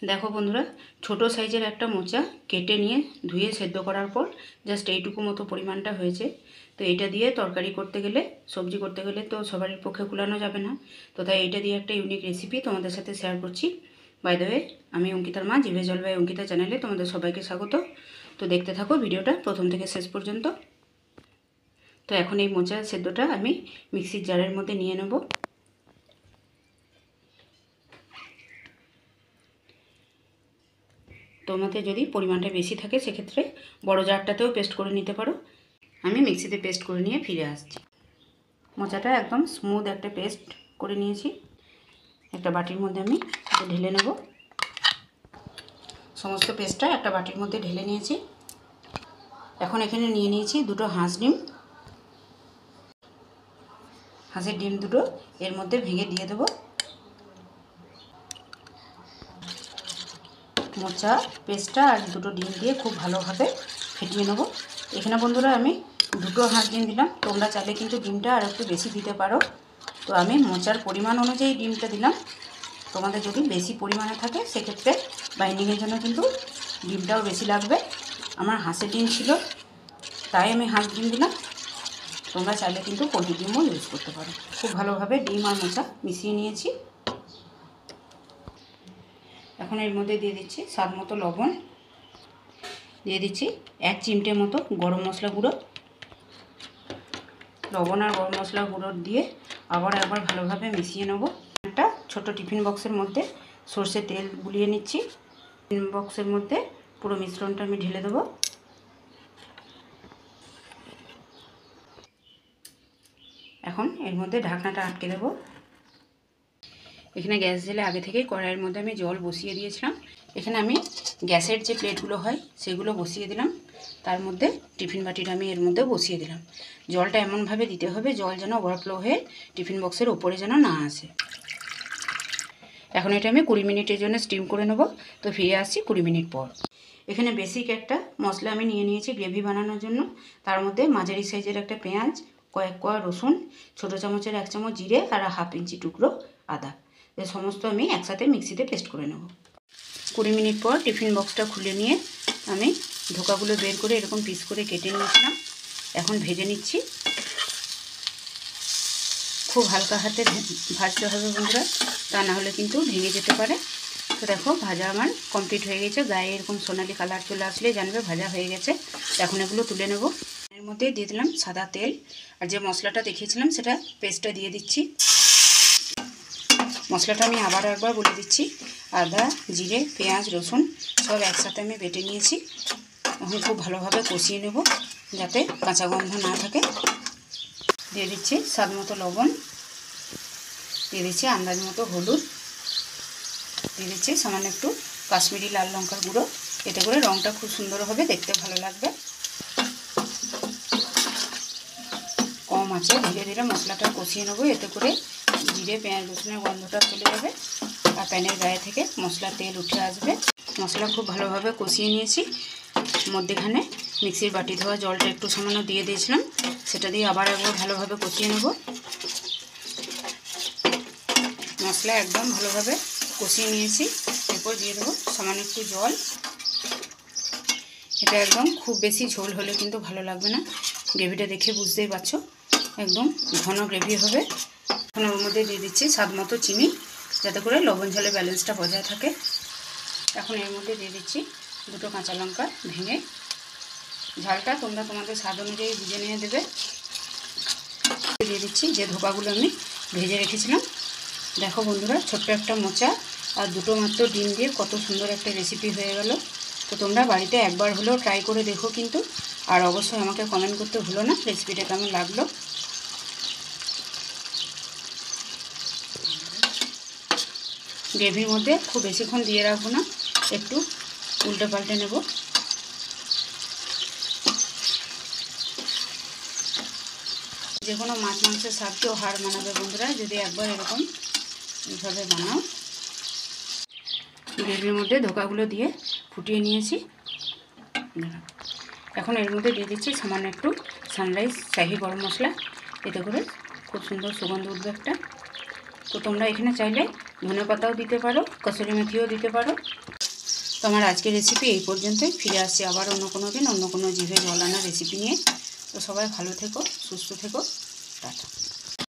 দেখো বন্ধুরা, ছোট সাইজের একটা মোচা কেটে নিয়ে ধুয়ে সেদ্ধ করার পর জাস্ট এইটুকু মতো পরিমাণটা হয়েছে। তো এটা দিয়ে তরকারি করতে গেলে, সবজি করতে গেলে তো সবারই পক্ষে কুলানো যাবে না। তো তাই এটা দিয়ে একটা ইউনিক রেসিপি তোমাদের সাথে শেয়ার করছি। বাই দ্য ওয়ে, আমি অঙ্কিতার মা, জিভে জল বাই অঙ্কিতা চ্যানেলে তোমাদের সবাইকে স্বাগত। তো দেখতে থাকো ভিডিওটা প্রথম থেকে শেষ পর্যন্ত। তো এখন এই মোচা সেদ্ধটা আমি মিক্সির জারের মধ্যে নিয়ে নেব। তোমাদের যদি পরিমাণটা বেশি থাকে সেক্ষেত্রে বড় জারটাতেও পেস্ট করে নিতে পারো। আমি মিক্সিতে পেস্ট করে নিয়ে ফিরে আসছি। মোচাটা একদম স্মুথ একটা পেস্ট করে নিয়েছি। একটা বাটির মধ্যে আমি ঢেলে নেব। সমস্ত পেস্টটা একটা বাটির মধ্যে ঢেলে নিয়েছি। এখন এখানে নিয়ে নিয়েছি দুটো হাঁস ডিম। হাঁসের ডিম দুটো এর মধ্যে ভেঙে দিয়ে দেবো। মোচা পেস্টটা আর দুটো ডিম দিয়ে খুব ভালোভাবে ফেটিয়ে নেব। এখানে বন্ধুরা আমি দুটো হাঁস ডিম দিলাম, তোমরা চাইলে কিন্তু ডিমটা আর একটু বেশি দিতে পারো। তো আমি মোচার পরিমাণ অনুযায়ী ডিমটা দিলাম। তোমাদের যদি বেশি পরিমাণে থাকে সেক্ষেত্রে বাইন্ডিংয়ের জন্য কিন্তু ডিমটাও বেশি লাগবে। আমার হাঁসের ডিম ছিল তাই আমি হাঁস ডিম দিলাম। তোমরা চাইলে কিন্তু পোলট্রি ডিমও ইউজ করতে পারো। খুব ভালোভাবে ডিম আর মোচা মিশিয়ে নিয়েছি। এখন এর মধ্যে দিয়ে দিচ্ছি স্বাদ মতো লবণ, দিয়ে দিচ্ছি 1 চিমটে মতো গরম মশলা গুঁড়ো। লবণ আর গরম মশলা গুঁড়ো দিয়ে আবার একবার ভালোভাবে মিশিয়ে নেব। একটা ছোট টিফিন বক্সের মধ্যে সরষের তেল গুলিয়ে নিচ্ছি। টিফিন বক্সের মধ্যে পুরো মিশ্রণটা আমি ঢেলে দেবো। এখন এর মধ্যে ঢাকনাটা আটকে দেব। এখানে গ্যাস জেলে আগে থেকেই কড়াইয়ের মধ্যে আমি জল বসিয়ে দিয়েছিলাম। এখানে আমি গ্যাসের যে প্লেটগুলো হয় সেগুলো বসিয়ে দিলাম। তার মধ্যে টিফিন বাটিটা আমি এর মধ্যে বসিয়ে দিলাম। জলটা এমনভাবে দিতে হবে জল যেন ওভারফ্লো হয়ে টিফিন বক্সের ওপরে যেন না আসে। এখন এটা আমি 20 মিনিটের জন্য স্টিম করে নেব। তো ফিরে আসছি 20 মিনিট পর। এখানে বেসিক একটা মশলা আমি নিয়ে নিয়েছি গ্রেভি বানানোর জন্য। তার মধ্যে মাঝারি সাইজের একটা পেঁয়াজ, কয়েক কোয়া রসুন, ছোটো চামচের 1 চামচ জিরে আর 1/2 ইঞ্চি টুকরো আদা, এই সমস্ত আমি একসাথে মিক্সিতে পেস্ট করে নেব। 20 মিনিট পর টিফিন বক্সটা খুলে নিয়ে আমি ধোকাগুলো বের করে এরকম পিস করে কেটে নিয়েছিলাম। এখন ভেজে নিচ্ছি। খুব হালকা হাতে ভাজতে হবে বন্ধুরা, তা না হলে কিন্তু ভেঙে যেতে পারে। তো দেখো ভাজা আমার কমপ্লিট হয়ে গেছে। গায়ে এরকম সোনালি কালার চলে আসলে জানবে ভাজা হয়ে গেছে। এখন এগুলো তুলে নেব। এর মধ্যে দিয়ে দিলাম সাদা তেল, আর যে মশলাটা দেখিয়েছিলাম সেটা পেস্টটা দিয়ে দিচ্ছি। মশলাটা আমি আবার একবার বলে দিচ্ছি। আদা, জিরে, পেঁয়াজ, রসুন সব একসাথে আমি বেটে নিয়েছি। এখন খুব ভালোভাবে কষিয়ে নেব যাতে কাঁচা গন্ধ না থাকে। দিয়ে দিচ্ছি স্বাদ মতো লবণ, দিয়ে দিচ্ছি আন্দাজ মতো হলুদ, দিয়ে দিচ্ছি সামান্য একটু কাশ্মীরি লাল লঙ্কার গুঁড়ো। এতে করে রঙটা খুব সুন্দর হবে, দেখতে ভালো লাগবে। কম আছে ধীরে ধীরে মশলাটা কষিয়ে নেবো। এতে করে জিরে, পেঁয়াজ, রসুনের গন্ধটা চলে যাবে আর প্যানের গায়ে থেকে মশলার তেল উঠে আসবে। মশলা খুব ভালোভাবে কষিয়ে নিয়েছি। মধ্যেখানে মিক্সির বাটি ধোয়া জলটা একটু সামান্য দিয়ে দিয়েছিলাম, সেটা দিয়ে আবার একবার ভালোভাবে কষিয়ে নেব। মশলা একদম ভালোভাবে কষিয়ে নিয়েছি। এরপর দিয়ে দেবো সামান্য একটু জল। এটা একদম খুব বেশি ঝোল হলে কিন্তু ভালো লাগবে না। গ্রেভিটা দেখে বুঝতেই পারছো একদম ঘন গ্রেভি হবে। এখন ওর মধ্যে দিয়ে দিচ্ছি স্বাদ মতো চিনি, যাতে করে লবণ ঝালের ব্যালেন্সটা বজায় থাকে। এখন এর মধ্যে দিয়ে দিচ্ছি দুটো কাঁচা লঙ্কা ভেঙে। ঝালটা তোমরা তোমাদের স্বাদ অনুযায়ী বুঝে নিয়ে দেবে। দিয়ে দিচ্ছি যে ধোকাগুলো আমি ভেজে রেখেছিলাম। দেখো বন্ধুরা, ছোট্ট একটা মোচা আর দুটো মাত্র ডিম দিয়ে কত সুন্দর একটা রেসিপি হয়ে গেল। তো তোমরা বাড়িতে একবার হলেও ট্রাই করে দেখো কিন্তু, আর অবশ্যই আমাকে কমেন্ট করতে ভুলো না রেসিপিটা কেমন লাগলো। গ্রেভির মধ্যে খুব বেশিক্ষণ দিয়ে রাখবো না, একটু উল্টে পাল্টে নেব। যে কোনো মাছ মাংসের স্বাদকেও হার মানাবে বন্ধুরা যদি একবার এরকম এইভাবে বানাও। গ্রেভির মধ্যে ধোকাগুলো দিয়ে ফুটিয়ে নিয়েছি। এখন এর মধ্যে দিয়ে দিচ্ছি সামান্য একটু সানরাইজ শাহি গরম মশলা। এতে করে খুব সুন্দর সুগন্ধ উঠবে একটা। তো তোমরা এখানে চাইলে ধনেপাতাও দিতে পারো, কসুরি মেথিও দিতে পারো। তো আমার আজকের রেসিপি এই পর্যন্তই। ফিরে আসছি আবার অন্য কোনো দিন অন্য কোনো জিভে জল আনা রেসিপি নিয়ে। তো সবাই ভালো থেকো, সুস্থ থেকো, টাটা।